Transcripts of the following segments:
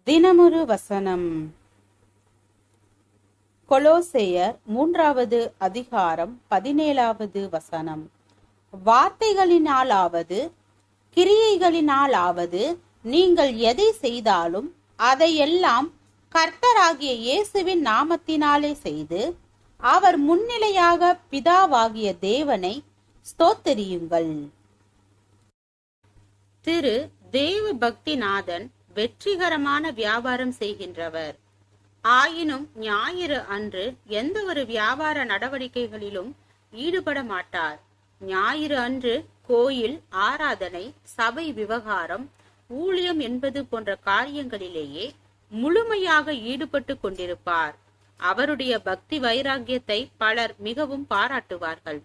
தினமொரு வசனம். கொலோசேயர் 3வது அதிகாரம் 17வது வசனம். வார்த்தைகளினாலாவது கிரியைகளினாலாவது நீங்கள் எதை செய்தாலும் அதையெல்லாம் கர்த்தராகிய இயேசுவின் நாமத்தினாலே செய்து அவர் முன்னிலையாக பிதாவாகிய தேவனை ஸ்தோத்தரியுங்கள். திரு தேவ பக்திநாதன் வெற்றிகரமான வியாபாரம் செய்கின்றவர். ஆயினும் ஞாயிறு அன்று எந்த ஒரு வியாபார நடவடிக்கைகளிலும் ஈடுபட மாட்டார். ஞாயிறு அன்று கோயில், ஆராதனை, சபை விவகாரம், ஊழியம் என்பது போன்ற காரியங்களிலேயே முழுமையாக ஈடுபட்டு கொண்டிருப்பார். அவருடைய பக்தி வைராக்கியத்தை பலர் மிகவும் பாராட்டுவார்கள்.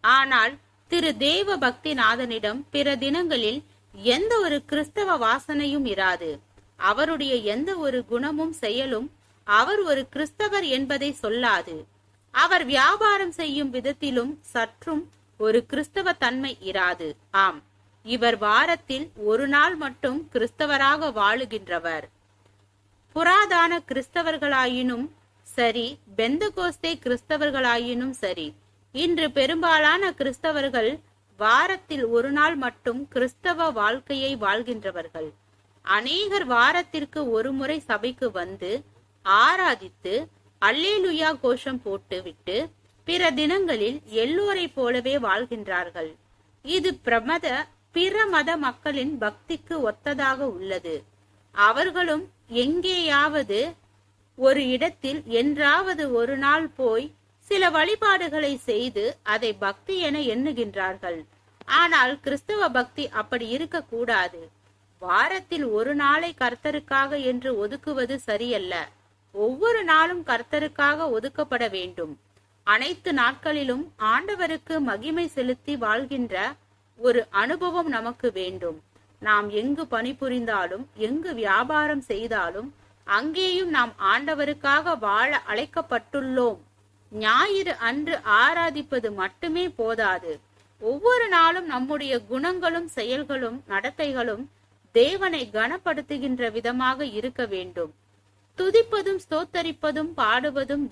ஆனால் திரு தேவ பக்திநாதனிடம் பிற தினங்களில் எந்த ஒரு கிறிஸ்தவ வாசனையும் இராது. அவருடைய எந்த ஒரு குணமும் செயலும் அவர் ஒரு கிறிஸ்தவர் என்பதை சொல்லாது. அவர் வியாபாரம் செய்யும் விதத்திலும் சற்றும் ஒரு கிறிஸ்தவ தன்மை இராது. ஆம், இவர் வாரத்தில் ஒரு நாள் மட்டும் கிறிஸ்தவராக வாழுகின்றவர். புராதான கிறிஸ்தவர்களாயினும் சரி, பெந்தகோஸ்தே கிறிஸ்தவர்களாயினும் சரி, இன்று பெரும்பாலான கிறிஸ்தவர்கள் வாரத்தில் ஒரு நாள் மட்டும் கிறிஸ்தவ வாழ்க்கையை வாழ்கின்றவர்கள். அநேகர் வாரத்திற்கு ஒரு முறை சபைக்கு வந்து ஆராதித்து அல்லேலுயா கோஷம் போட்டு விட்டு பிற தினங்களில் எல்லோரை போலவே வாழ்கின்றார்கள். இது பிற மத மக்களின் பக்திக்கு ஒத்ததாக உள்ளது. அவர்களும் எங்கேயாவது ஒரு இடத்தில் என்றாவது ஒரு நாள் போய் சில வழிபாடுகளை செய்து அதை பக்தி என எண்ணுகின்றார்கள். ஆனால் கிறிஸ்தவ பக்தி அப்படி இருக்கக்கூடாது. வாரத்தில் ஒரு நாளை கர்த்தருக்காக என்று ஒதுக்குவது சரியல்ல. ஒவ்வொரு நாளும் கர்த்தருக்காக ஒதுக்கப்பட வேண்டும். அனைத்து நாட்களிலும் ஆண்டவருக்கு மகிமை செலுத்தி வாழ்கின்ற ஒரு அனுபவம் நமக்கு வேண்டும். நாம் எங்கு பணிபுரிந்தாலும், எங்கு வியாபாரம் செய்தாலும், அங்கேயும் நாம் ஆண்டவருக்காக வாழ அழைக்கப்பட்டுள்ளோம். ஞாயிறு அன்று ஆராதிப்பது மட்டுமே போதாது. ஒவ்வொரு நாளும் நம்முடைய குணங்களும் செயல்களும் நடத்தைகளும் தேவனை கனப்படுத்துகின்ற விதமாக இருக்க வேண்டும். துதிப்பதும் ஸ்தோத்தரிப்பதும் பாடுவதும்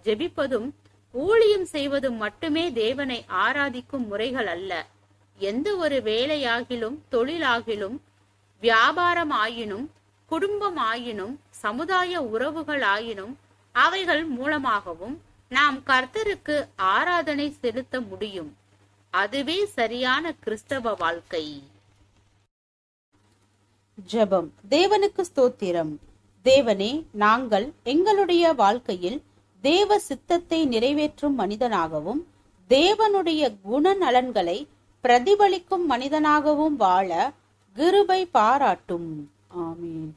ஜெபிப்பதும் ஊழியம் செய்வதும் மட்டுமே தேவனை ஆராதிக்கும் முறைகள் அல்ல. எந்த ஒரு வேலையாகிலும், தொழிலாகிலும், வியாபாரம் ஆயினும், குடும்பம் ஆயினும், சமுதாய உறவுகள் ஆயினும் அவைகள் மூலமாகவும் நாம் கர்த்தருக்கு ஆராதனை செலுத்த முடியும். அதுவே சரியான கிறிஸ்தவ வாழ்க்கை. ஜெபம். தேவனுக்கு ஸ்தோத்திரம். தேவனே, நாங்கள் எங்களுடைய வாழ்க்கையில் தேவ சித்தத்தை நிறைவேற்றும் மனிதனாகவும் தேவனுடைய குணநலன்களை பிரதிபலிக்கும் மனிதனாகவும் வாழ கிருபை பாராட்டும். ஆமீன்.